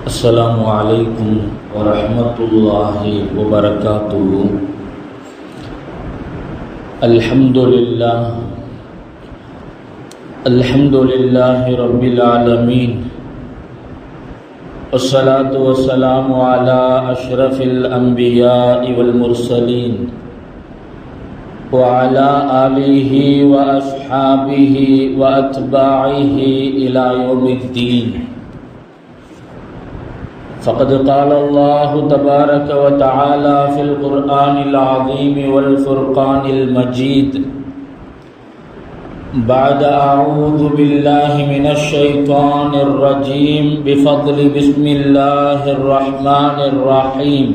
السلام عليكم ورحمة الله وبركاته. الحمد لله رب العالمين، والصلاة والسلام على أشرف الأنبياء والمرسلين وعلى آله وأصحابه وأتباعه إلى يوم الدين. فقد قال الله تبارك وتعالى في القرآن العظيم والفرقان المجيد بعد أعوذ بالله من الشيطان الرجيم بفضل بسم الله الرحمن الرحيم.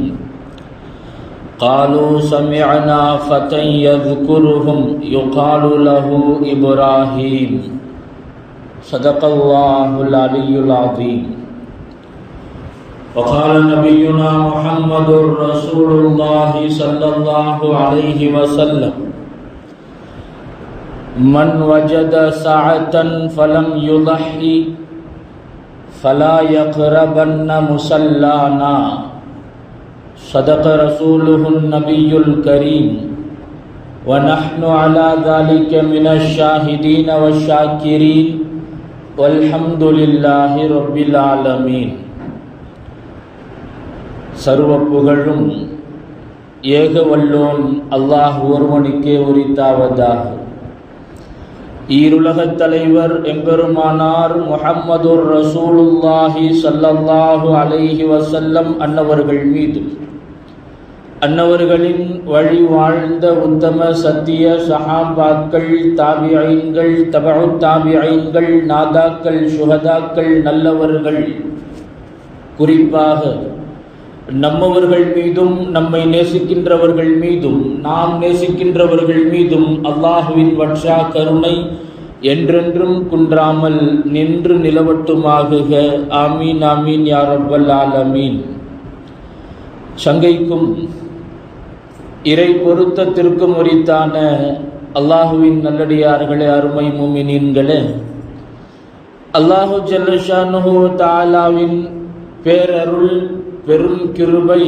قالوا سمعنا فتى يذكرهم يقال له إبراهيم. صدق الله العلي العظيم. وقال نبينا محمد رسول الله صلى الله عليه وسلم: من وجد ساعة فلم يضحي فلا يقربن مصلانا. صدق رسوله النبي الكريم، ونحن على ذلك من الشاهدين والشاكرين، والحمد لله رب العالمين. சர்வ புகழும் ஏக வல்லோன் அல்லாஹ் ஒருவனுக்கே உரித்தாவதாக. ஈருலகத் தலைவர் எம்பெருமானார் முஹம்மதுர் ரசூலுல்லாஹி ஸல்லல்லாஹு அலைஹி வஸல்லம் அன்னவர்கள் மீது, அன்னவர்களின் வழி வாழ்ந்த உத்தம சத்திய சஹாபாக்கள், தாபிஈன்கள், தபஉத் தாபிஈன்கள், நாதாக்கள், சுஹதாக்கள், நல்லவர்கள், குறிப்பாக நம்மவர்கள் மீதும் நம்மை நேசிக்கின்றவர்கள் மீதும் நாம் நேசிக்கின்றவர்கள் மீதும் அல்லாஹுவின் வற்றா கருணை என்றென்றும் குன்றாமல் நின்று நிலவட்டுமாகுக. ஆமீன் ஆமீன் யா ரப்பல் ஆலமீன். சங்கைக்கும் இறை பொருத்தத்திற்கும் உரித்தான அல்லாஹுவின் நல்லடியார்களே, அருமை முஃமினீன்களே, அல்லாஹு ஜல்ல ஷானுஹு தஆலாவின் பேரருள், பெரும் கிருபை,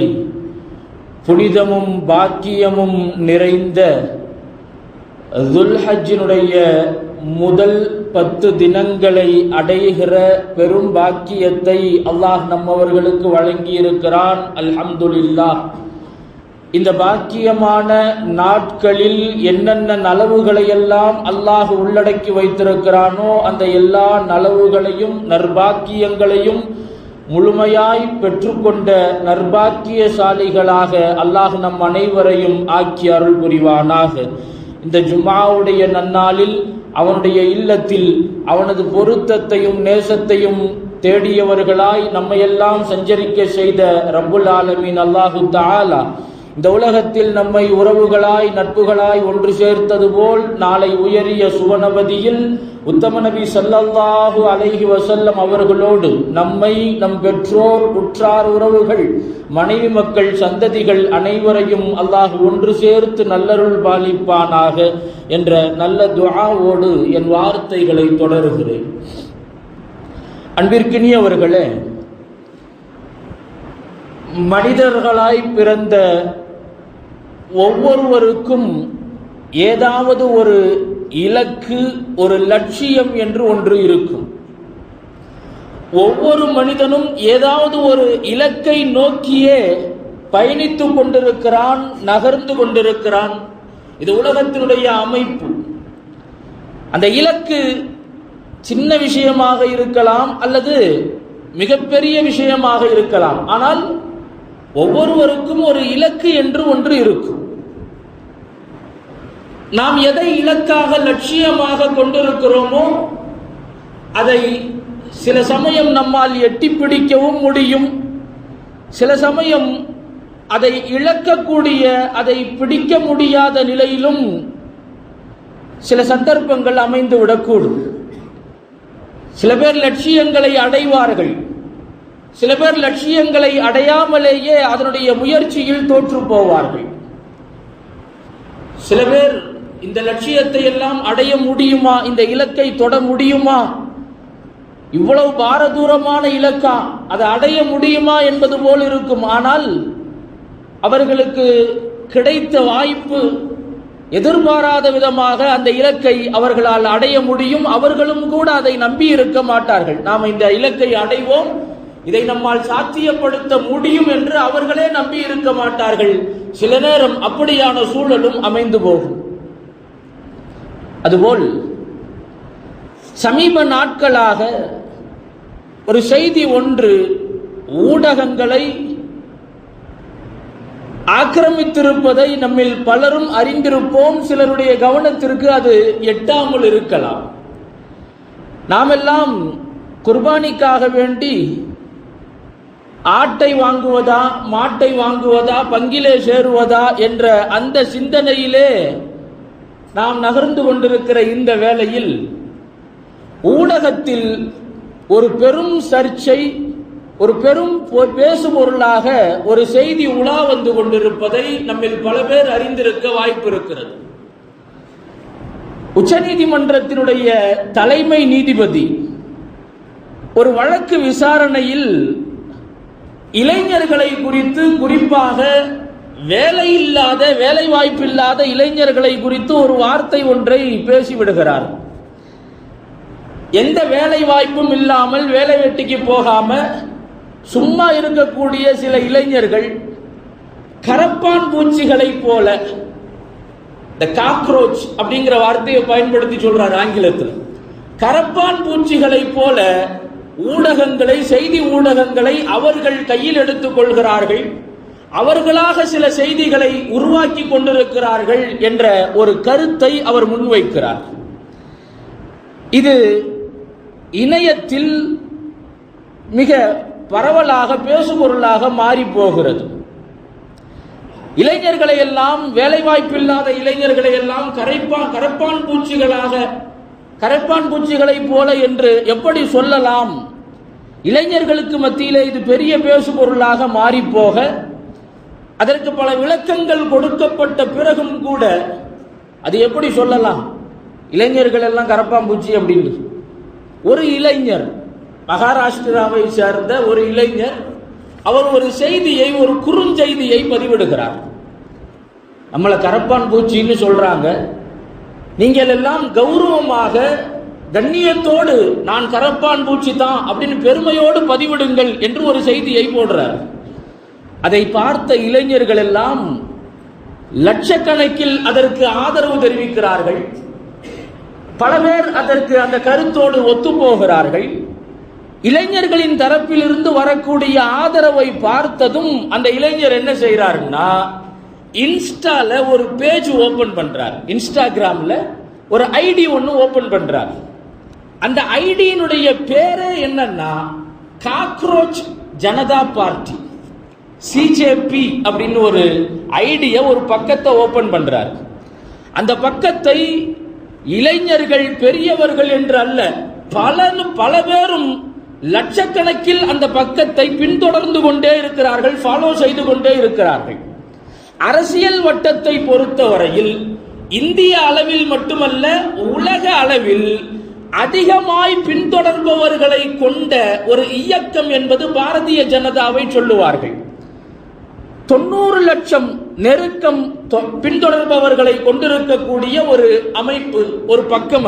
புனிதமும் பாக்கியமும் நிறைந்த துல்ஹஜ்ஜினுடைய முதல் 10 தினங்களை அடைகிற பெரும் பாக்கியத்தை அல்லாஹ் நம்மவர்களுக்கு வழங்கியிருக்கிறான். அல்ஹம்துலில்லாஹ். இந்த பாக்கியமான நாட்களில் என்னென்ன நலவுகளை எல்லாம் அல்லாஹ் உள்ளடக்கி வைத்திருக்கிறானோ அந்த எல்லா நலவுகளையும் நற்பாக்கியங்களையும் முழுமையாய் பெற்றுக்கொண்ட நற்பாக்கியசாலிகளாக அல்லாஹ் நம் அனைவரையும் ஆக்கி அருள் புரிவானாக. இந்த ஜும்ஆவுடைய நன்னாளில் அவனுடைய இல்லத்தில் அவனது பொருத்தத்தையும் நேசத்தையும் தேடியவர்களாய் நம்மையெல்லாம் சஞ்சரிக்க செய்த ரப்புல் ஆலமீன் அல்லாஹு தஆலா இந்த உலகத்தில் நம்மை உறவுகளாய் நட்புகளாய் ஒன்று சேர்த்தது போல் நாளை உயரிய சுவனபதியில் உத்தம நபி ஸல்லல்லாஹு அலைஹி வஸல்லம் அவர்களோடு நம்மை, நம் பெற்றோர், உற்றார் உறவுகள், மனைவி மக்கள், சந்ததிகள் அனைவரையும் அல்லாஹ் ஒன்று சேர்த்து நல்லருள் பாலிப்பானாக என்ற நல்ல துஆவோடு என் வார்த்தைகளை தொடருகிறேன். அன்பிற்கினியவர்களே, மனிதர்களாய் பிறந்த ஒவ்வொருவருக்கும் ஏதாவது ஒரு இலக்கு, ஒரு லட்சியம் என்று ஒன்று இருக்கும். ஒவ்வொரு மனிதனும் ஏதாவது ஒரு இலக்கை நோக்கியே பயணித்துக் கொண்டிருக்கிறான், நகர்ந்து கொண்டிருக்கிறான். இது உலகத்தினுடைய அமைப்பு. அந்த இலக்கு சின்ன விஷயமாக இருக்கலாம் அல்லது மிகப்பெரிய விஷயமாக இருக்கலாம். ஆனால் ஒவ்வொருவருக்கும் ஒரு இலக்கு என்று ஒன்று இருக்கும். நாம் எதை இலக்காக, லட்சியமாக கொண்டிருக்கிறோமோ அதை சில சமயம் நம்மால் எட்டி பிடிக்கவும் முடியும். சில சமயம் அதை இழக்கக்கூடிய, அதை பிடிக்க முடியாத நிலையிலும் சில சந்தர்ப்பங்கள் அமைந்து விடக்கூடும். சில பேர் லட்சியங்களை அடைவார்கள், சில பேர் லட்சியங்களை அடையாமலேயே அதனுடைய முயற்சியில் தோற்று போவார்கள். சில பேர் இந்த லட்சியத்தை எல்லாம் அடைய முடியுமா, இந்த இலக்கை தொட முடியுமா இவ்வளவு பாரதூரமான இலக்கா, அதை அடைய முடியுமா என்பது போல் இருக்கும். ஆனால் அவர்களுக்கு கிடைத்த வாய்ப்பு எதிர்பாராத விதமாக அந்த இலக்கை அவர்களால் அடைய முடியும். அவர்களும் கூட அதை நம்பி இருக்க மாட்டார்கள். நாம் இந்த இலக்கை அடைவோம், இதை நம்மால் சாத்தியப்படுத்த முடியும் என்று அவர்களே நம்பி இருக்க மாட்டார்கள். சில நேரம் அப்படியான சூழலும் அமைந்து போகும். அதுபோல் சமீப நாட்களாக ஒரு செய்தி ஒன்று ஊடகங்களை ஆக்கிரமித்திருப்பதை நம்மில் பலரும் அறிந்திருப்போம். சிலருடைய கவனத்திற்கு அது எட்டாமல் இருக்கலாம். நாமெல்லாம் குர்பானிக்காக வேண்டி ஆட்டை வாங்குவதா, மாட்டை வாங்குவதா, பங்கிலே சேருவதா என்ற அந்த சிந்தனையிலே நாம் நகர்ந்து கொண்டிருக்கிற இந்த வேளையில் ஊடகத்தில் ஒரு பெரும் சர்ச்சை, ஒரு பெரும் பேசுபொருளாக ஒரு செய்தி உலா வந்து கொண்டிருப்பதை நம்மில் பல பேர் அறிந்திருக்க வாய்ப்பு இருக்கிறது. உச்சநீதிமன்றத்தினுடைய தலைமை நீதிபதி ஒரு வழக்கு விசாரணையில் இளைஞர்களை குறித்து, குறிப்பாக வேலையில்லாத, வேலை வாய்ப்பில்லாத இளைஞர்களை குறித்து ஒரு வார்த்தை ஒன்றை பேசிவிடுகிறார். எந்த வேலை வாய்ப்பும் இல்லாமல் வேலை வெட்டிக்கு போகாம சும்மா இருக்கக்கூடிய சில இளைஞர்கள் கரப்பான் பூச்சிகளை போல, இந்த காக்ரோச் அப்படிங்கிற வார்த்தையை பயன்படுத்தி சொல்றார் ஆங்கிலத்தில், கரப்பான் பூச்சிகளை போல ஊடகங்களை, செய்தி ஊடகங்களை அவர்கள் கையில் எடுத்துக் கொள்கிறார்கள், அவர்களாக சில செய்திகளை உருவாக்கி கொண்டிருக்கிறார்கள் என்ற ஒரு கருத்தை அவர் முன்வைக்கிறார். இது இணையத்தில் மிக பரவலாக பேசுபொருளாக மாறி போகிறது. இளைஞர்களை எல்லாம், வேலைவாய்ப்பில்லாத இளைஞர்களை எல்லாம் கரப்பான் பூச்சிகளாக, கரப்பான் பூச்சிகளை போல என்று எப்படி சொல்லலாம்? இளைஞர்களுக்கு மத்தியிலே இது பெரிய பேசுபொருளாக மாறி போக, அதற்கு பல விளக்கங்கள் கொடுக்கப்பட்ட பிறகும் கூட அது எப்படி சொல்லலாம் இளைஞர்கள் எல்லாம் கரப்பான் பூச்சி அப்படின்னு? ஒரு இளைஞர், மகாராஷ்டிராவை சேர்ந்த ஒரு இளைஞர், அவர் ஒரு செய்தியை, ஒரு குறுஞ்செய்தியை பதிவிடுகிறார். நம்மளை கரப்பான் பூச்சின்னு சொல்றாங்க, நீங்கள் எல்லாம் கௌரவமாக, கண்ணியத்தோடு நான் கரப்பான் பூச்சி தான் அப்படின்னு பெருமையோடு பதிவிடுங்கள் என்று ஒரு செய்தியை போடுறார். அதை பார்த்த இளைஞர்கள் எல்லாம் லட்சக்கணக்கில் அதற்கு ஆதரவு தெரிவிக்கிறார்கள். பல பேர் அதற்கு, அந்த கருத்தோடு ஒத்து போகிறார்கள். இளைஞர்களின் தரப்பிலிருந்து வரக்கூடிய ஆதரவை பார்த்ததும் அந்த இளைஞர் என்ன செய்யறாருன்னா, இன்ஸ்டால ஒரு பேஜ் ஓபன் பண்றார். இன்ஸ்டாகிராம்ல ஒரு ஐடி ஒன்னு ஓபன் பண்றார். அந்த ஐடியினுடைய பேரே என்னன்னா காக்ரோச் ஜனதா பார்ட்டி, சிஜேபி அப்படின்னு ஒரு ஐடிய, ஒரு பக்கத்தை ஓபன் பண்றார். அந்த பக்கத்தை இளைஞர்கள், பெரியவர்கள் என்று அல்ல, பல பேரும் லட்சக்கணக்கில் அந்த பக்கத்தை பின்தொடர்ந்து கொண்டே இருக்கிறார்கள், ஃபாலோ செய்து கொண்டே இருக்கிறார்கள். அரசியல் வட்டத்தை பொறுத்தவரையில் இந்திய அளவில் மட்டுமல்ல, உலக அளவில் அதிகமாய் பின்தொடர்பவர்களை கொண்ட ஒரு இயக்கம் என்பது பாரதிய ஜனதாவை சொல்லுவார்கள். 90 லட்சம் நெருக்கம் பின்தொடர்பவர்களை கொண்டிருக்கக்கூடிய ஒரு அமைப்பு, ஒரு பக்கம்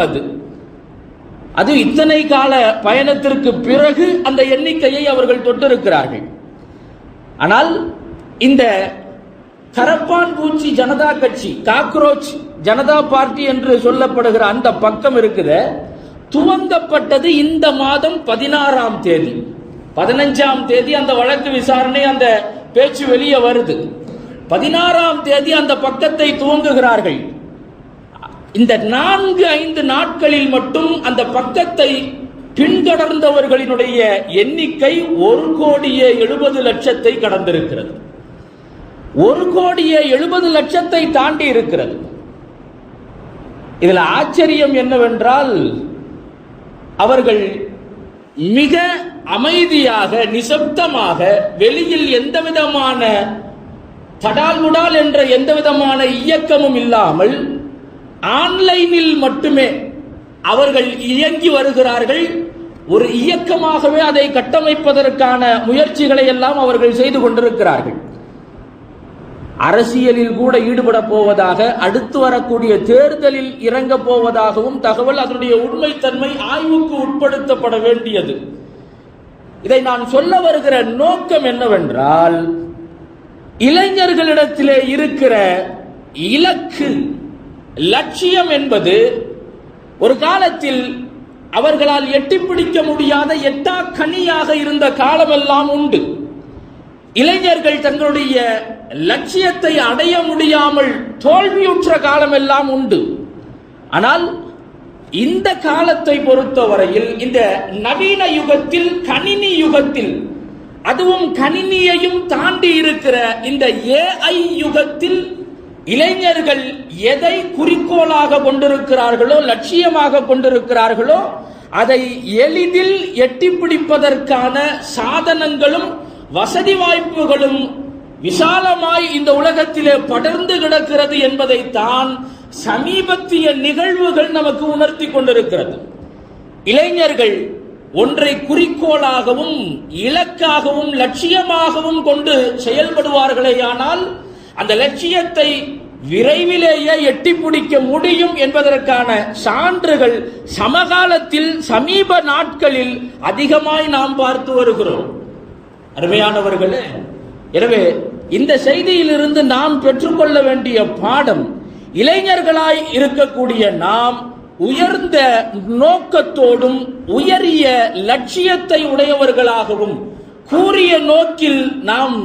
அது இத்தனை கால பயணத்திற்கு பிறகு அந்த எண்ணிக்கையை அவர்கள் தொட்டிருக்கிறார்கள். ஆனால் இந்த கரப்பான் பூச்சி ஜனதா கட்சி, காக்ரோச் ஜனதா பார்ட்டி என்று சொல்லப்படுகிற அந்த பக்கம் இருக்குது, துவங்கப்பட்டது இந்த மாதம் 16ஆம் தேதி. 15ஆம் தேதி அந்த வழக்கு விசாரணை, அந்த பேச்சு வெளியே வருது. 16ஆம் தேதி அந்த பக்கத்தை துவங்குகிறார்கள். இந்த 4-5 நாட்களில் மட்டும் அந்த பக்கத்தை பின்தொடர்ந்தவர்களினுடைய எண்ணிக்கை 1,70,00,000 கடந்திருக்கிறது. 1,70,00,000 தாண்டி இருக்கிறது. இதுல ஆச்சரியம் என்னவென்றால், அவர்கள் மிக அமைதியாக, நிசப்தமாக, வெளியில் எந்த விதமான தடால்முடால் என்ற எந்த விதமான இயக்கமும் இல்லாமல் ஆன்லைனில் மட்டுமே அவர்கள் இயங்கி வருகிறார்கள். ஒரு இயக்கமாகவே அதை கட்டமைப்பதற்கான முயற்சிகளை எல்லாம் அவர்கள் செய்து கொண்டிருக்கிறார்கள். அரசியலில் கூட ஈடுபட போவதாக, அடுத்து வரக்கூடிய தேர்தலில் இறங்க போவதாகவும் தகவல். அதனுடைய உண்மைத்தன்மை ஆய்வுக்கு உட்படுத்தப்பட வேண்டியது. இதை நான் சொல்ல வருகிற நோக்கம் என்னவென்றால், இளைஞர்களிடத்திலே இருக்கிற இலக்கு, லட்சியம் என்பது ஒரு காலத்தில் அவர்களால் எட்டிப்பிடிக்க முடியாத எட்டா கனியாக இருந்த காலமெல்லாம் உண்டு. இளைஞர்கள் தங்களுடைய லட்சியத்தை அடைய முடியாமல் தோல்வியுற்ற காலமெல்லாம் உண்டு. ஆனால் இந்த காலத்தை பொறுத்தவரையில், இந்த நவீன யுகத்தில், கணினி யுகத்தில், அதுவும் கணினியையும் தாண்டி இருக்கிற இந்த AI யுகத்தில் இளைஞர்கள் எதை குறிக்கோளாக கொண்டிருக்கிறார்களோ, லட்சியமாக கொண்டிருக்கிறார்களோ, அதை எளிதில் எட்டிப்பிடிப்பதற்கான சாதனங்களும் வசதி வாய்ப்புகளும் விசாலமாய் இந்த உலகத்திலே படர்ந்து கிடக்கிறது என்பதைத்தான் சமீபத்திய நிகழ்வுகள் நமக்கு உணர்த்தி கொண்டிருக்கிறது. இளைஞர்கள் ஒன்றை குறிக்கோளாகவும் இலக்காகவும் லட்சியமாகவும் கொண்டு செயல்படுவார்களேயானால் அந்த லட்சியத்தை விரைவிலேயே எட்டிப்பிடிக்க முடியும் என்பதற்கான சான்றுகள் சமகாலத்தில், சமீப நாட்களில் அதிகமாய் நாம் பார்த்து வருகிறோம். அருமையானவர்களே, எனவே இந்த செய்தியிலிருந்து நாம் பெற்றுக்கொள்ள வேண்டிய பாடம், இளைஞர்களாய் இருக்கக்கூடிய நாம் உயர்ந்த நோக்கத்தோடும் உயரிய லட்சியத்தை உடையவர்களாகவும் கூறிய நோக்கில் நாம்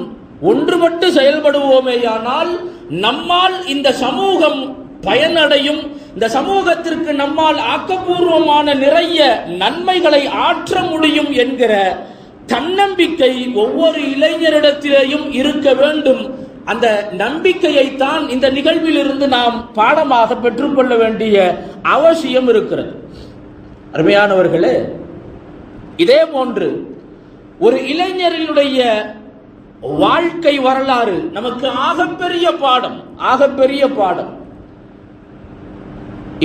ஒன்றுபட்டு செயல்படுவோமேயானால் நம்மால் இந்த சமூகம் பயனடையும், இந்த சமூகத்திற்கு நம்மால் ஆக்கப்பூர்வமான நிறைய நன்மைகளை ஆற்ற முடியும் என்கிற தன்னம்பிக்கை ஒவ்வொரு இளைஞரிடத்திலேயும் இருக்க வேண்டும். அந்த நம்பிக்கையைத்தான் இந்த நிகழ்வில் இருந்து நாம் பாடமாக பெற்றுக்கொள்ள வேண்டிய அவசியம் இருக்கிறது. அருமையானவர்களே, இதே போன்று ஒரு இளைஞரினுடைய வாழ்க்கை வரலாறு நமக்கு ஆகப்பெரிய பாடம்.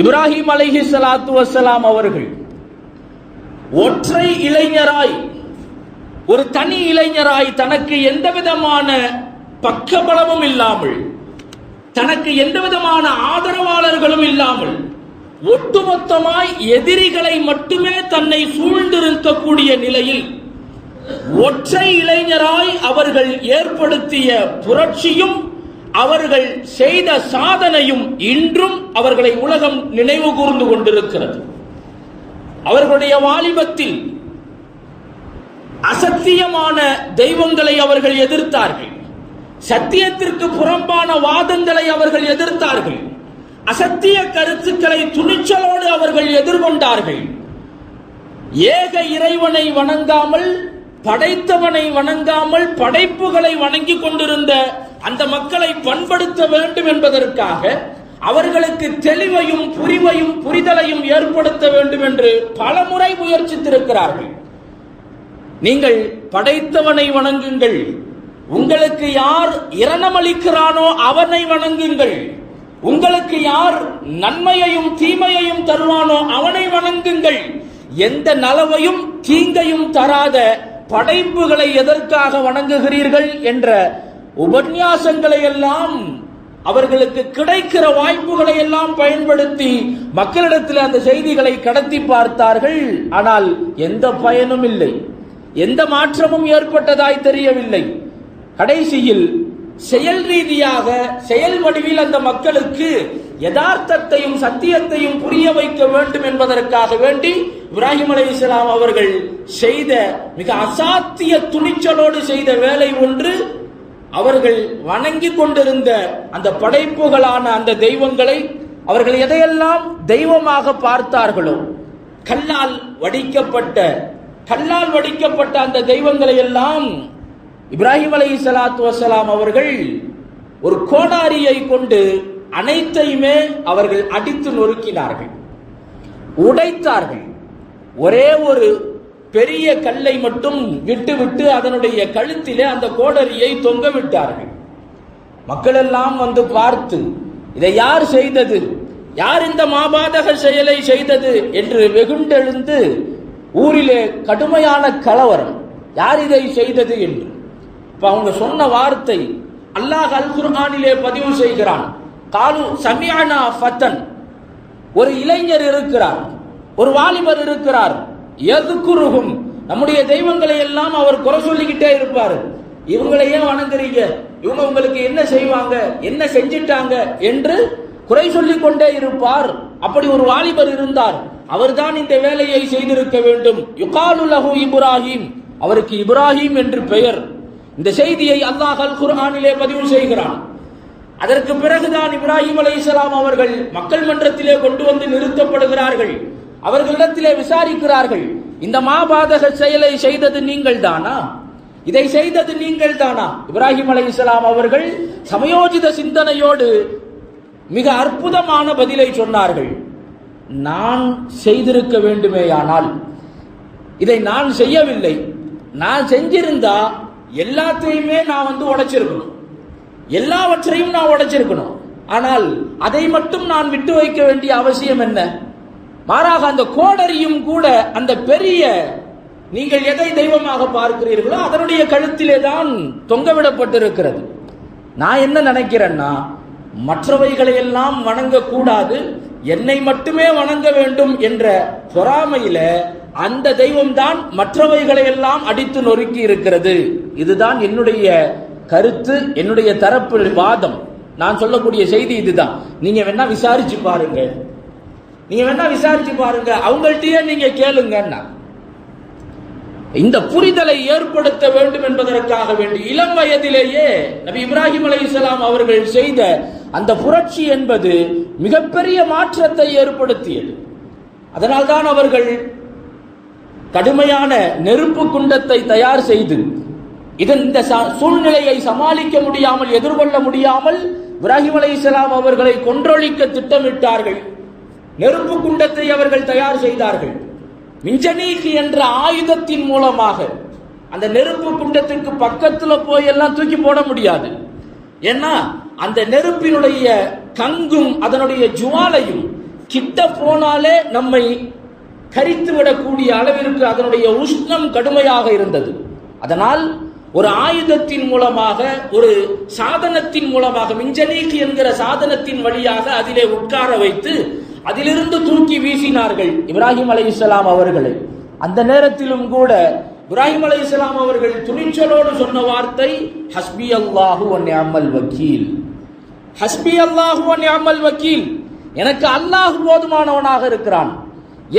இப்ராஹிம் அலைஹிஸ்ஸலாத்து வஸ்ஸலாம் அவர்கள் ஒற்றை இளைஞராய், ஒரு தனி இளைஞராய், தனக்கு எந்த விதமான பக்கபலமும் இல்லாமல், தனக்கு எந்த விதமான ஆதரவாளர்களும் இல்லாமல், ஒட்டுமொத்தமாய் எதிரிகளை மட்டுமே தன்னை சூழ்ந்திருக்கக்கூடிய நிலையில் ஒற்றை இளைஞராய் அவர்கள் ஏற்படுத்திய புரட்சியும் அவர்கள் செய்த சாதனையும் இன்றும் அவர்களை உலகம் நினைவு கூர்ந்து கொண்டிருக்கிறது. அவர்களுடைய வாலிபத்தில் அசத்தியமான தெய்வங்களை அவர்கள் எதிர்த்தார்கள், சத்தியத்திற்கு புறம்பான வாதங்களை அவர்கள் எதிர்த்தார்கள், அசத்திய கருத்துக்களை துணிச்சலோடு அவர்கள் எதிர்கொண்டார்கள். ஏக இறைவனை வணங்காமல், படைத்தவனை வணங்காமல், படைப்புகளை வணங்கி கொண்டிருந்த அந்த மக்களை பண்படுத்த வேண்டும் என்பதற்காக அவர்களுக்கு தெளிவையும் புரிதலையும் ஏற்படுத்த வேண்டும் என்று பலமுறை முயற்சித்திருக்கிறார்கள். நீங்கள் படைத்தவனை வணங்குங்கள், உங்களுக்கு யார் இரணமளிக்கிறானோ அவனை வணங்குங்கள், உங்களுக்கு யார் நன்மையையும் தீமையையும் தருவானோ அவனை வணங்குங்கள், எந்த நலவையும் தீங்கையும் தராத படைப்புகளை எதற்காக வணங்குகிறீர்கள் என்ற உபன்யாசங்களை எல்லாம், அவர்களுக்கு கிடைக்கிற வாய்ப்புகளை எல்லாம் பயன்படுத்தி மக்களிடத்தில் அந்த செய்திகளை கடத்தி பார்த்தார்கள். ஆனால் எந்த பயனும் இல்லை, எந்த மாற்றமும் ஏற்பட்டதாய் தெரியவில்லை. கடைசியில் செயல் ரீதியாக, செயல் வடிவில் அந்த மக்களுக்கு யதார்த்தத்தையும் சத்தியத்தையும் புரிய வைக்க வேண்டும் என்பதற்காக வேண்டி இப்ராஹிம் அலைஹிஸ்ஸலாம் அவர்கள் செய்த மிக அசாத்திய துணிச்சலோடு செய்த வேலை ஒன்று, அவர்கள் வணங்கி கொண்டிருந்த அந்த படைப்புகளான அந்த தெய்வங்களை, அவர்கள் எதையெல்லாம் தெய்வமாக பார்த்தார்களோ, கல்லால் வடிக்கப்பட்ட அந்த தெய்வங்களை எல்லாம் இப்ராஹிம் அலைஹிஸ்ஸலாத்து வஸ்ஸலாம் அவர்கள் ஒரு கோடாரியை கொண்டு அனைத்தையுமே அவர்கள் அடித்து நொறுக்கினார்கள், உடைத்தார்கள். ஒரே ஒரு பெரிய கல்லை மட்டும் விட்டுவிட்டு அதனுடைய கழுத்திலே அந்த கோடரியை தொங்க விட்டார்கள். மக்கள் எல்லாம் வந்து பார்த்து, இதை யார் செய்தது, யார் இந்த மாபாதக செயலை செய்தது என்று வெகுண்டெழுந்து ஊரிலே கடுமையான கலவரம், யார் இதை செய்தது என்று. இப்ப அவங்க சொன்ன வார்த்தை அல்லாஹ் அல் குர்ஆனிலே பதிவு செய்கிறான். காலு சமிஅனா ஃபதன், ஒரு இளைஞர் இருக்கிறார், ஒரு வாலிபர் இருக்கிறார், யذ்குருஹும், நம்முடைய தெய்வங்களை எல்லாம் அவர் குறை சொல்லிக்கிட்டே இருப்பார். இவங்களை ஏன் வணங்குறீங்க, இவங்க உங்களுக்கு என்ன செய்வாங்க, என்ன செஞ்சிட்டாங்க என்று குறை சொல்லிக் கொண்டே இருப்பார். அப்படி ஒரு வாலிபர் இருந்தார், அவர்தான் இந்த வேலையை செய்திருக்க வேண்டும். யுகாலு லஹு இப்ராஹிம், அவருக்கு இப்ராஹிம் என்று பெயர். இந்த செய்தியை அல்லாஹ் அல் குர்ஆனிலே பதிவு செய்கிறான். அதற்கு பிறகுதான் இப்ராஹிம் அலைஹிஸ்ஸலாம் அவர்கள் மக்கள் மன்றத்திலே கொண்டு வந்து நிறுத்தப்படுகிறார்கள். அவர்களிடத்திலே விசாரிக்கிறார்கள், இந்த மாபாதக செயலை செய்தது நீங்கள் தானா, இதை செய்தது நீங்கள் தானா? இப்ராஹிம் அலைஹிஸ்ஸலாம் அவர்கள் சமயோஜித சிந்தனையோடு மிக அற்புதமான பதிலை சொன்னார்கள். நான் செய்திருக்க வேண்டுமேயானால், இதை நான் செய்யவில்லை, நான் செஞ்சிருந்தா எல்லாத்தையுமே நான் உடைச்சிருக்கணும், எல்லாவற்றையும் நான் உடைச்சிருக்கணும். ஆனால் அதை மட்டும் நான் விட்டு வைக்க வேண்டிய அவசியம் என்ன? மாறாக அந்த கோடரியும் கூட அந்த பெரிய, நீங்கள் எதை தெய்வமாக பார்க்கிறீர்களோ அதனுடைய கழுத்திலே தான் தொங்கவிடப்பட்டிருக்கிறது. நான் என்ன நினைக்கிறேன்னா, மற்றவைகளை எல்லாம் வணங்கக்கூடாது, என்னை மட்டுமே வணங்க வேண்டும் என்ற பொறாமையில அந்த தெய்வம் தான் மற்றவைகளை எல்லாம் அடித்து நொறுக்கி இருக்கிறது. இதுதான் என்னுடைய கருத்து, என்னுடைய தரப்பு வாதம். நான் சொல்லக்கூடிய செய்தி இதுதான். நீங்க வேணா விசாரிச்சு பாருங்க, அவங்கள்ட்டயே நீங்க கேளுங்க. இந்த புரிதலை ஏற்படுத்த வேண்டும் என்பதற்காக வேண்டி இளம் வயதிலேயே நபி இப்ராஹிம் அலைஹிஸ்ஸலாம் அவர்கள் செய்த அந்த புரட்சி என்பது மிகப்பெரிய மாற்றத்தை ஏற்படுத்தியது. அதனால்தான் அவர்கள் கடுமையான நெருப்பு குண்டத்தை தயார் செய்து இந்த சூழ்நிலையை சமாளிக்க முடியாமல், எதிர்கொள்ள முடியாமல் இப்ராஹிம் அலைஹிஸ்ஸலாம் அவர்களை கொன்றொழிக்க திட்டமிட்டார்கள். நெருப்பு குண்டத்தை அவர்கள் தயார் செய்தார்கள். மிஞ்சனீகி என்ற ஆயுதத்தின் மூலமாக அந்த நெருப்பு குண்டத்திற்கு பக்கத்துல போய் எல்லாம் தூக்கி போட முடியாது. ஏன்னா அந்த நெருப்பினுடைய கங்கும் அதனுடைய ஜுவாலையும் கிட்ட போனாலே நம்மை கரித்து விடக்கூடிய அளவிற்கு அதனுடைய உஷ்ணம் கடுமையாக இருந்தது. அதனால் ஒரு ஆயுதத்தின் மூலமாக, ஒரு சாதனத்தின் மூலமாக, மிஞ்சனீகி என்கிற சாதனத்தின் வழியாக அதிலே உட்கார வைத்து அதிலிருந்து தூக்கி வீசினார்கள் இப்ராஹிம் அலைஹிஸ்ஸலாம் அவர்களை. அந்த நேரத்திலும் கூட இப்ராஹிம் அலைஹிஸ்ஸலாம் அவர்கள் துணிச்சலோடு சொன்ன வார்த்தை ஹஸ்பி அல்லாஹு வ நிஅமல் வக்கீல். ஹஸ்பி அல்லாஹு வ நிஅமல் வக்கீல், எனக்கு அல்லாஹ் போதுமானவனாக இருக்கிறான்,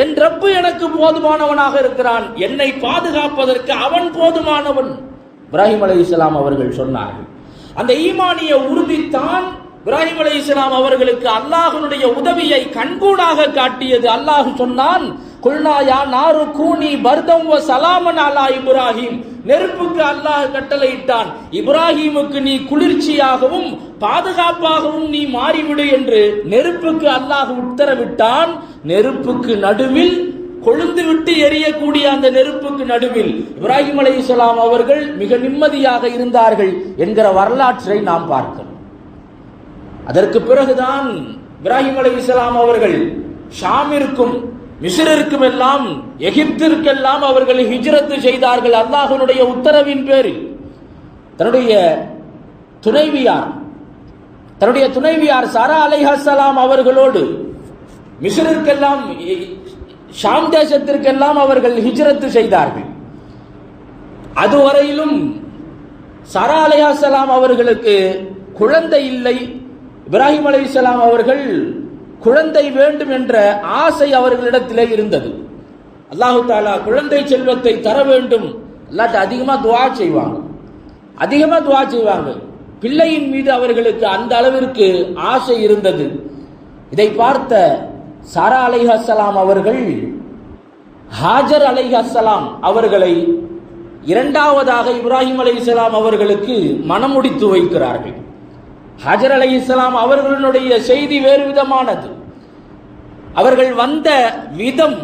என் ரப்பு எனக்கு போதுமானவனாக இருக்கிறான், என்னை பாதுகாப்பதற்கு அவன் போதுமானவன். இப்ராஹிம் அலைஹிஸ்ஸலாம் அவர்கள் சொன்னார்கள். அந்த ஈமானிய உறுதித்தான் இப்ராஹிம் அலைஹிஸ்ஸலாம் அவர்களுக்கு அல்லாஹ்வுடைய உதவியை கண்கூடாக காட்டியது. அல்லாஹ் சொன்னான், குல்னா யா நாரு கூனி பர்தம் வ சலாமன் அலா இப்ராஹிம். நெருப்புக்கு அல்லாஹ் கட்டளையிட்டான், இப்ராஹிமுக்கு நீ குளிர்ச்சியாகவும் பாதுகாப்பாகவும் நீ மாறிவிடு என்று நெருப்புக்கு அல்லாஹ் உத்தரவிட்டான். நெருப்புக்கு நடுவில், கொழுந்து விட்டு எரியக்கூடிய அந்த நெருப்புக்கு நடுவில் இப்ராஹிம் அலைஹிஸ்ஸலாம் அவர்கள் மிக நிம்மதியாக இருந்தார்கள் என்கிற வரலாற்றை நாம் பார்க்கிறோம். அதற்கு பிறகுதான் இப்ராஹிம் அலைஹிஸ்ஸலாம் அவர்கள் ஷாமிற்கும் மிஸ்ரிற்கும் எல்லாம், எகிப்திற்கெல்லாம் அவர்கள் ஹிஜ்ரத் செய்தார்கள் அல்லாஹ்வுடைய உத்தரவின் பேரில். தன்னுடைய துணைவியார் சாரா அலைஹிஸ்ஸலாம் அவர்களோடு மிஸ்ரிற்கெல்லாம், ஷாம் தேசத்திற்கெல்லாம் அவர்கள் ஹிஜ்ரத் செய்தார்கள். அதுவரையிலும் சாரா அலைஹிஸ்ஸலாம் அவர்களுக்கு குழந்தை இல்லை. இப்ராஹிம் அலைஹிஸ்ஸலாம் அவர்கள் குழந்தை வேண்டும் என்ற ஆசை அவர்களிடத்திலே இருந்தது. அல்லாஹு தஆலா குழந்தை செல்வத்தை தர வேண்டும், அல்லாஹ்ட்ட அதிகமா துஆ செய்வாங்க. பிள்ளையின் மீது அவர்களுக்கு அந்த அளவிற்கு ஆசை இருந்தது. இதை பார்த்த சாரா அலைஹிஸ்ஸலாம் அவர்கள் ஹாஜர் அலைஹிஸ்ஸலாம் அவர்களை இரண்டாவதாக இப்ராஹிம் அலைஹிஸ்ஸலாம் அவர்களுக்கு மணமுடித்து வைக்கிறார்கள். ஹாஜர் அலைஹிஸ்ஸலாம் அவர்களுடைய செய்தி வேறு விதமானது. அவர்கள் வந்த விதம்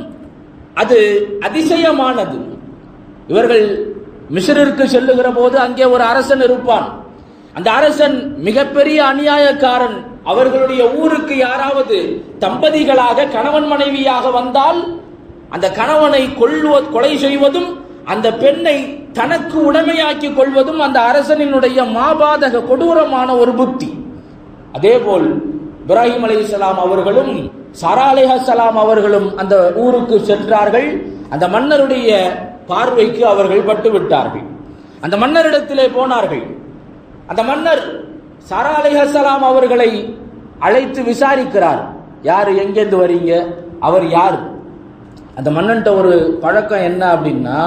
அது அதிசயமானது. இவர்கள் மிஸ்ரிற்கு செல்லுகிற போது அங்கே ஒரு அரசன் இருப்பான். அந்த அரசன் மிகப்பெரிய அநியாயக்காரன். அவர்களுடைய ஊருக்கு யாராவது தம்பதிகளாக கணவன் மனைவியாக வந்தால் அந்த கணவனை கொலை செய்வதும் அந்த பெண்ணை தனக்கு உடைமையாக்கி கொள்வதும் அந்த அரசனினுடைய மாபாதக கொடூரமான ஒரு புத்தி. அதேபோல் இப்ராஹிம் அலைஹிஸ்ஸலாம் அவர்களும் சாரா அலைஹிஸ்ஸலாம் அவர்களும் அந்த ஊருக்கு சென்றார்கள். அந்த மன்னருடைய பார்வைக்கு அவர்கள் பட்டுவிட்டார்கள். அந்த மன்னரிடத்திலே போனார்கள். அந்த மன்னர் சாரா அலைஹிஸ்ஸலாம் அவர்களை அழைத்து விசாரிக்கிறார். யாரு, எங்கேருந்து வரீங்க, அவர் யார்? அந்த மன்னன்ட்ட ஒரு பழக்கம் என்ன அப்படின்னா,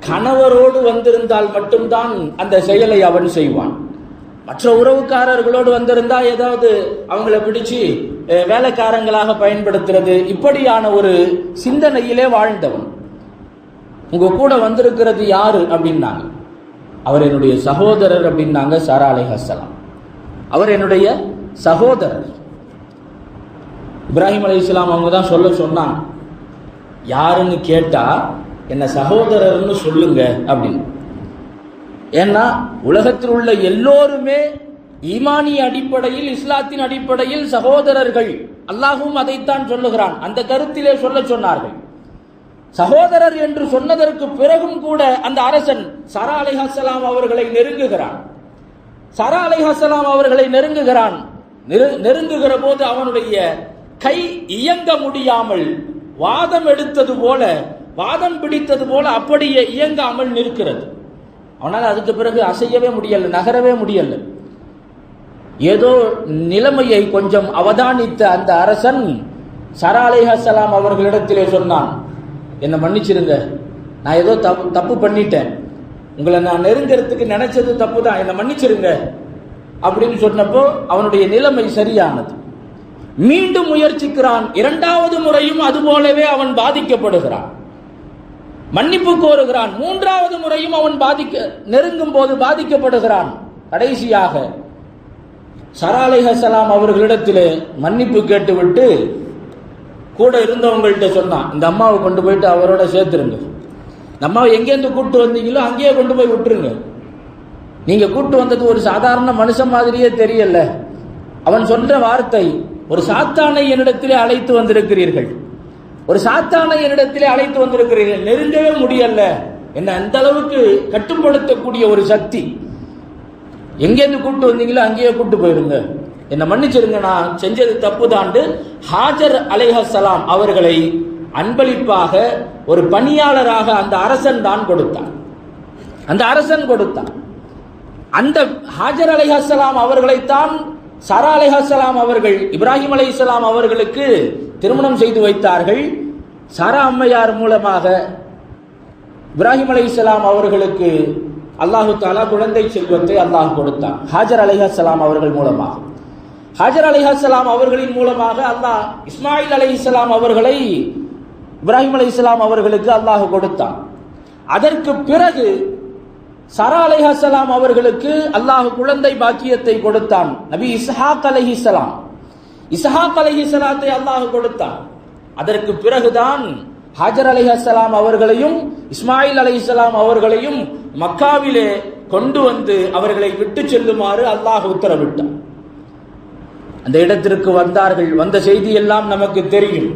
கணவரோடு வந்திருந்தால் மட்டும்தான் அந்த செயலை அவன் செய்வான். மற்ற உறவுக்காரர்களோடு வந்திருந்தா ஏதாவது அவங்கள பிடிச்சு வேலைக்காரங்களாக பயன்படுத்துறது, இப்படியான ஒரு சிந்தனையிலே வாழ்ந்தவன். உங்க கூட வந்திருக்கிறது யாரு அப்படின்னாங்க. அவர் என்னுடைய சகோதரர் அப்படின்னாங்க சாரா அலைஹிஸ்ஸலாம். அவர் என்னுடைய சகோதரர். இப்ராஹிம் அலைஹிஸ்ஸலாம் அவங்க தான் சொன்னாங்க. யாருன்னு கேட்டா என்ன சகோதரர்னு சொல்லுங்க அப்படின்னு. ஏன்னா உலகத்தில் உள்ள எல்லோருமே ஈமானிய அடிப்படையில், இஸ்லாத்தின் அடிப்படையில் சகோதரர்கள். அல்லாஹும் அதைத்தான் சொல்லுகிறான். அந்த கருத்திலே சொன்னார்கள். சகோதரர் என்று சொன்னதற்கு பிறகும் கூட அந்த அரசன் சாரா அலைஹிஸ்ஸலாம் அவர்களை நெருங்குகிறான். சாரா அலைஹிஸ்ஸலாம் அவர்களை நெருங்குகிற போது அவனுடைய கை இயங்க முடியாமல் வாதம் பிடித்தது போல அப்படியே இயங்காமல் நிற்கிறது. அவனால் அதுக்கு பிறகு அசையவே முடியல, நகரவே முடியல. ஏதோ நிலைமையை கொஞ்சம் அவதானித்த அந்த அரசன் சாரா அலைஹிஸ்ஸலாம் அவர்களிடத்திலே சொன்னான், என்னை மன்னிச்சிருங்க, நான் ஏதோ தப்பு பண்ணிட்டேன், உங்களை நான் நெருங்கிறதுக்கு நினைச்சது தப்பு தான், என்னை மன்னிச்சிருங்க அப்படின்னு சொன்னப்போ அவனுடைய நிலைமை சரியானது. மீண்டும் முயற்சிக்கிறான். இரண்டாவது முறையும் அதுபோலவே அவன் பாதிக்கப்படுகிறான். மன்னிப்பு கோருகிறான். மூன்றாவது முறையும் அவன் நெருங்கும் போது பாதிக்கப்படுகிறான். கடைசியாக சாரா அலைஹிஸ்ஸலாம் அவர்களிடத்திலே மன்னிப்பு கேட்டுவிட்டு கூட இருந்தவங்கள்ட்ட சொன்னான், இந்த அம்மாவை கொண்டு போயிட்டு அவரோட சேர்த்துருங்க. இந்த அம்மாவை எங்கேருந்து கூட்டு வந்தீங்களோ அங்கேயே கொண்டு போய் விட்டுருங்க. நீங்க கூட்டு வந்தது ஒரு சாதாரண மனுஷன் மாதிரியே தெரியல. அவன் சொன்ன வார்த்தை, ஒரு சாத்தானை என்னிடத்திலே அழைத்து வந்திருக்கிறீர்கள், நெருங்கவே முடியல, என்ன அந்த அளவுக்கு கட்டுப்படுத்தக்கூடிய ஒரு சக்தி. எங்கேருந்து கூட்டு வந்தீங்களோ அங்கேயே கூட்டு போயிருங்க, என்ன மன்னிச்சிருங்க, நான் செஞ்சது தப்பு தாண்டு ஹாஜர் அலைஹிஸ்ஸலாம் அவர்களை அன்பளிப்பாக ஒரு பணியாளராக அந்த அரசன் கொடுத்தான். அந்த ஹாஜர் அலைஹிஸ்ஸலாம் அவர்களைத்தான் சாரா அலைஹிஸ்ஸலாம் அவர்கள் இப்ராஹிம் அலைஹிஸ்ஸலாம் அவர்களுக்கு திருமணம் செய்து வைத்தார்கள். சாரா அம்மையார் மூலமாக இப்ராஹிம் அலைஹிஸ்ஸலாம் அவர்களுக்கு அல்லாஹு தஆலா குழந்தை செல்வத்தை அல்லாஹ் கொடுத்தான். ஹாஜர் அலைஹிஸ்ஸலாம் அவர்கள் மூலமாக, ஹாஜர் அலைஹிஸ்ஸலாம் அவர்களின் மூலமாக அல்லாஹ் இஸ்மாயில் அலைஹிஸ்ஸலாம் அவர்களை இப்ராஹிம் அலைஹிஸ்ஸலாம் அவர்களுக்கு அல்லாஹ் கொடுத்தான். அதற்கு பிறகு சாரா அலைஹிஸ்ஸலாம் அவர்களுக்கு அல்லாஹ் குழந்தை பாக்கியத்தை கொடுத்தான். நபி இஸ்ஹாக் அலைஹிஸ்ஸலாத்தை அல்லாஹ் கொடுத்தான். அதற்கு பிறகுதான் ஹாஜர் அலைஹிஸ்ஸலாம் அவர்களையும் இஸ்மாயில் அலைஹிஸ்ஸலாம் அவர்களையும் மக்காவிலே கொண்டு வந்து அவர்களை விட்டு செல்லுமாறு அல்லாஹ் உத்தரவிட்டான். அந்த இடத்திற்கு வந்தார்கள். வந்த செய்தி எல்லாம் நமக்கு தெரியும்.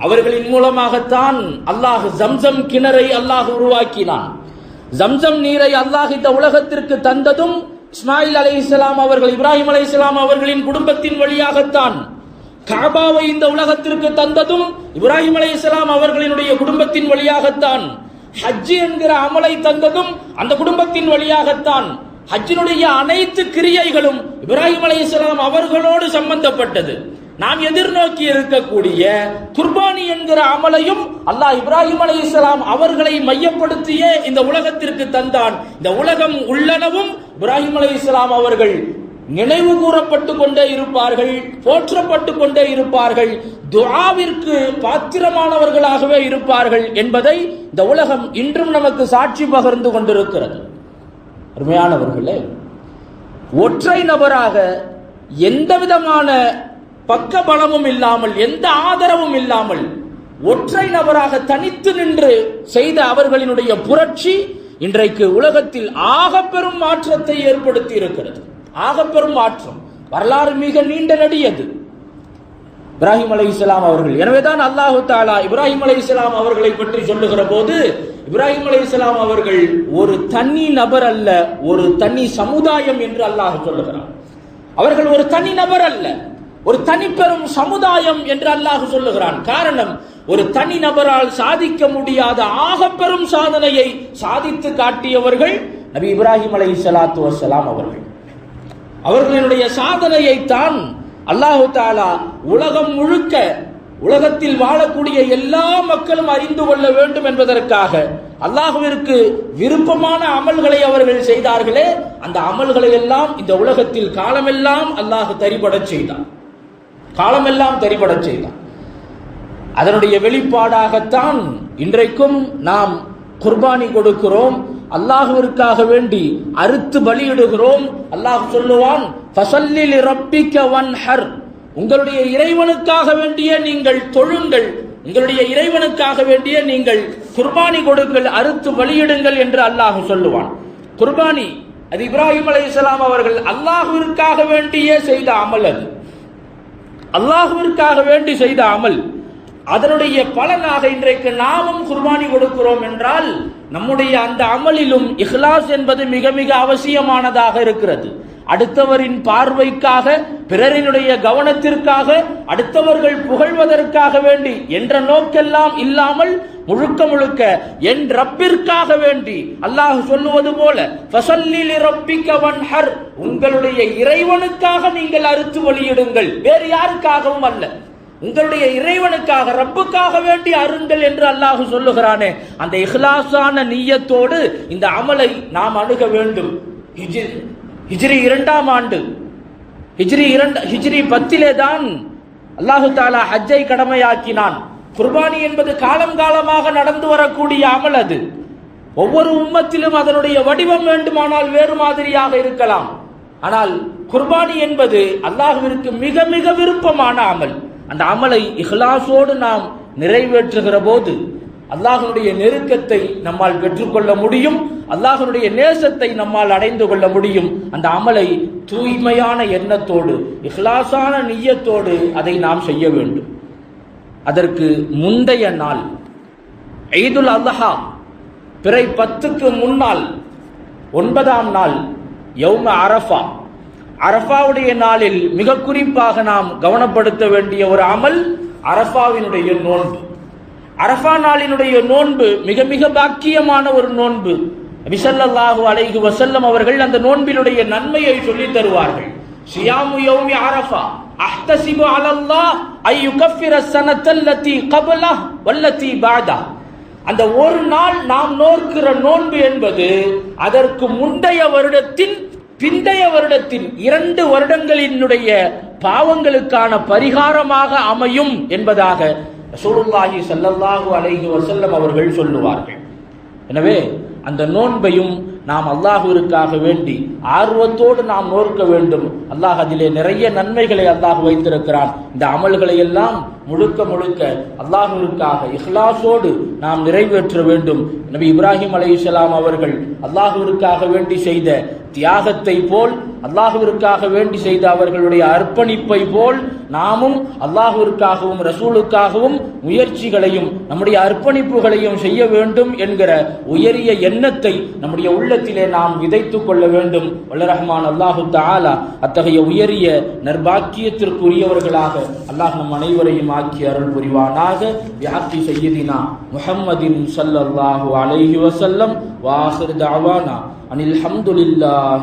அவர்களின் மூலமாகத்தான் அல்லாஹ் ஜம்சம் கிணறை அல்லாஹ் உருவாக்கினான். ஜம்சம் நீரை அல்லாஹ் இந்த உலகத்திற்கு தந்ததும் இஸ்மாயில் அலைஹிஸ்ஸலாம் அவர்கள் இப்ராஹிம் அலைஹிஸ்ஸலாம் அவர்களின் குடும்பத்தின் வழியாகத்தான். கஅபாவை இந்த உலகத்திற்கு தந்ததும் இப்ராஹிம் அலைஹிஸ்ஸலாம் அவர்களினுடைய குடும்பத்தின் வழியாகத்தான். ஹஜ் என்கிற அமலை தந்ததும் அந்த குடும்பத்தின் வழியாகத்தான். ஹஜ்ஜினுடைய அனைத்து கிரியைகளும் இப்ராஹிம் அலைஹிஸ்ஸலாம் அவர்களோடு சம்பந்தப்பட்டது. நாம் எதிர்நோக்கி இருக்கக்கூடிய குர்பானி என்கிற அமலையும் அல்லாஹ் இப்ராஹிம் அலைஹிஸ்ஸலாம் அவர்களை மையப்படுத்தியே இந்த உலகத்திற்கு தந்தான். இந்த உலகம் உள்ளனவும் இப்ராஹிம் அலைஹிஸ்ஸலாம் அவர்கள் நினைவு கூறப்பட்டு கொண்டே இருப்பார்கள், போற்றப்பட்டு கொண்டே இருப்பார்கள், துஆவிற்கு பாத்திரமானவர்களாகவே இருப்பார்கள் என்பதை இந்த உலகம் இன்றும் நமக்கு சாட்சி பகிர்ந்து கொண்டிருக்கிறது. அருமையானவர்களே, ஒற்றை நபராக எந்த விதமான பக்க பலமும் இல்லாமல், எந்த ஆதரவும் இல்லாமல், ஒற்றை நபராக தனித்து நின்று செய்த அவர்களினுடைய புரட்சி இன்றைக்கு உலகத்தில் ஆகப்பெரும் மாற்றத்தை ஏற்படுத்தி இருக்கிறது. ஆகப்பெரும் மாற்றம். வரலாறு மிக நீண்ட நெடியது. இப்ராஹிம் அலைஹிஸ்ஸலாம் அவர்கள். எனவேதான் அல்லாஹு தஆலா இப்ராஹிம் அலைஹிஸ்ஸலாம் அவர்களை பற்றி சொல்லுகிற போது இப்ராஹிம் அலைஹிஸ்ஸலாம் அவர்கள் ஒரு தனி நபர் அல்ல, ஒரு தனி சமுதாயம் என்று அல்லாஹ் சொல்லுகிறார். அவர்கள் ஒரு தனி நபர் அல்ல, ஒரு தனி பெரும் சமுதாயம் என்று அல்லாஹ் சொல்லுகிறான். காரணம், ஒரு தனி நபரால் சாதிக்க முடியாத ஆக பெரும் சாதனையை சாதித்து காட்டியவர்கள் நபி இப்ராஹிம் அலைஹிஸ்ஸலாத்து வஸ்ஸலாம் அவர்கள். அவர்களுடைய சாதனையை தான் அல்லாஹு தஆலா உலகம் முழுக்க, உலகத்தில் வாழக்கூடிய எல்லா மக்களும் அறிந்து கொள்ள வேண்டும் என்பதற்காக அல்லாஹ்விற்கு விருப்பமான அமல்களை அவர்கள் செய்தார்களே, அந்த அமல்களை எல்லாம் இந்த உலகத்தில் காலமெல்லாம் அல்லாஹ் தரிபடச் செய்தான். காலமெல்லாம் தரிபடச் செய்தான். அதனுடைய வெளிப்பாடாகத்தான் இன்றைக்கும் நாம் குர்பானி கொடுக்கிறோம், அல்லாஹ்விற்காக வேண்டி அறுத்து பலியிடுகிறோம். அல்லாஹ் சொல்லுவான், ஃபஸல்லி லிரப்பிக வன்ஹர், உங்களுடைய இறைவனுக்காக வேண்டிய நீங்கள் தொழுங்கள், உங்களுடைய இறைவனுக்காக வேண்டிய நீங்கள் குர்பானி கொடுங்கள், அறுத்து பலியிடுங்கள் என்று அல்லாஹ் சொல்லுவான். குர்பானி அது இப்ராஹிம் அலைஹிஸ்ஸலாம் அவர்கள் அல்லாஹ்விற்காக வேண்டியே செய்த அமல். அது அல்லாஹ்விற்காக வேண்டி செய்த அமல். அதனுடைய பலனாக இன்றைக்கு நாமும் குர்பானி கொடுக்கிறோம் என்றால் நம்முடைய அந்த அமலிலும் இஹ்லாஸ் என்பது மிக மிக அவசியமானதாக இருக்கிறது. அடுத்தவரின் பார்வைக்காக, பிறரினுடைய கவனத்திற்காக, அடுத்தவர்கள் புகழ்வதற்காக வேண்டி என்ற நோக்கெல்லாம் இல்லாமல் முழுக்க முழுக்க என் ரப்பிற்காக வேண்டி அல்லாஹ் சொல்லுவது போல ஃபஸல்லி லிரப்பிக வன்ஹர், உங்களுடைய இறைவனுக்காக நீங்கள் அறுத்து பலியிடுங்கள், வேறு யாருக்காகவும் அல்ல, உங்களுடைய இறைவனுக்காக, ரப்புக்காக வேண்டி அருங்கள் என்று அல்லாஹ் சொல்லுகிறானே, அந்த இஹ்லாஸான நிய்யத்தோடு இந்த அமலை நாம் அணுக வேண்டும். ஹிஜ்ரி 2ஆம் ஆண்டு, ஹிஜ்ரி 10 தான் அல்லாஹு தஆலா ஹஜ்ஜை கடமையாக்கினான். குர்பானி என்பது காலம் காலமாக நடந்து வரக்கூடிய அமல். அது ஒவ்வொரு உம்மத்திலும் அதனுடைய வடிவம் வேண்டுமானால் வேறு மாதிரியாக இருக்கலாம். ஆனால் குர்பானி என்பது அல்லாஹ்விற்கு மிக மிக விருப்பமான அமல். அந்த அமலை இஹ்லாஸோடு நாம் நிறைவேற்றுகிற போது அல்லாஹ்வுடைய நெருக்கத்தை நம்மால் பெற்றுக்கொள்ள முடியும், அல்லாஹ்வுடைய நேசத்தை நம்மால் அடைந்து கொள்ள முடியும். அந்த அமலை தூய்மையான எண்ணத்தோடு, இஹ்லாஸான நிய்யத்தோடு அதை நாம் செய்ய வேண்டும். அதற்கு முந்தைய நாள் ஈதுல் அத்ஹா, பிறை 10க்கு முன்னால் 9ஆம் நாள் யௌம அரஃபா. அரஃபாவுடைய நாளில் மிக குறிப்பாக நாம் கவனப்படுத்த வேண்டிய ஒரு அமல் அரஃபாவினுடைய நோன்பு. அரஃபா நாளினுடைய நோன்பு மிக மிக பாக்கியமான ஒரு நோன்பு. நபி ஸல்லல்லாஹு அலைஹி வஸல்லம் அவர்கள் அந்த நோன்பினுடைய நன்மையை சொல்லி தருவார்கள். சியாமு யௌமி அரஃபா அஹ்தஸிபு அலல்லாஹ் ஐ யுகஃபிர ஸனத்தல்லதி கப்லஹ் வல்லதி பஅதஹ். அந்த ஒரு நாள் நாம் நோக்கிற நோன்பு என்பது அதற்கு முந்தைய வருடத்தின், பிந்தைய வருடத்தின் 2 வருடங்களினுடைய பாவங்களுக்கான பரிகாரமாக அமையும் என்பதாக ரசூலுல்லாஹி ஸல்லல்லாஹு அலைஹி வஸல்லம் அவர்கள் சொல்லுவார்கள். எனவே அந்த நோன்பையும் நாம் அல்லாஹ்விற்காக வேண்டி ஆர்வத்தோடு நாம் நோக்க வேண்டும். அல்லாஹ் அதிலே நிறைய நன்மைகளை அல்லாஹ் வைத்திருக்கிறான். இந்த அமல்களை எல்லாம் முழுக்க முழுக்க அல்லாஹ்விற்காக இஹ்லாஸோடு நாம் நிறைவேற்ற வேண்டும். நபி இப்ராஹிம் அலைஹிஸ்ஸலாம் அவர்கள் அல்லாஹ்விற்காக வேண்டி செய்த தியாகத்தை போல், அல்லாஹ்விற்காக வேண்டி செய்த அவர்களுடைய அர்ப்பணிப்பை போல் நாமும் அல்லாஹ்விற்காகவும் ரசூலுக்காகவும் முயற்சிகளையும் நம்முடைய அர்ப்பணிப்புகளையும் செய்ய வேண்டும் என்கிற உயரிய எண்ணத்தை நம்முடைய உள்ளத்திலே நாம் விதைத்துக் கொள்ள வேண்டும். வல்ல ரஹ்மான் அல்லாஹு தஆலா அத்தகைய உயரிய நற்பாக்கியத்திற்குரியவர்களாக அல்லாஹ் நம் அனைவரையும் ஆக்கி அருள் புரிவானாக. பிஹக்கி சய்யிதினா முஹம்மதின் ஸல்லல்லாஹு அலைஹி வஸல்லம் வ ஆகிர் தஅவானா அனில் ஹம்துலில்லாஹ்.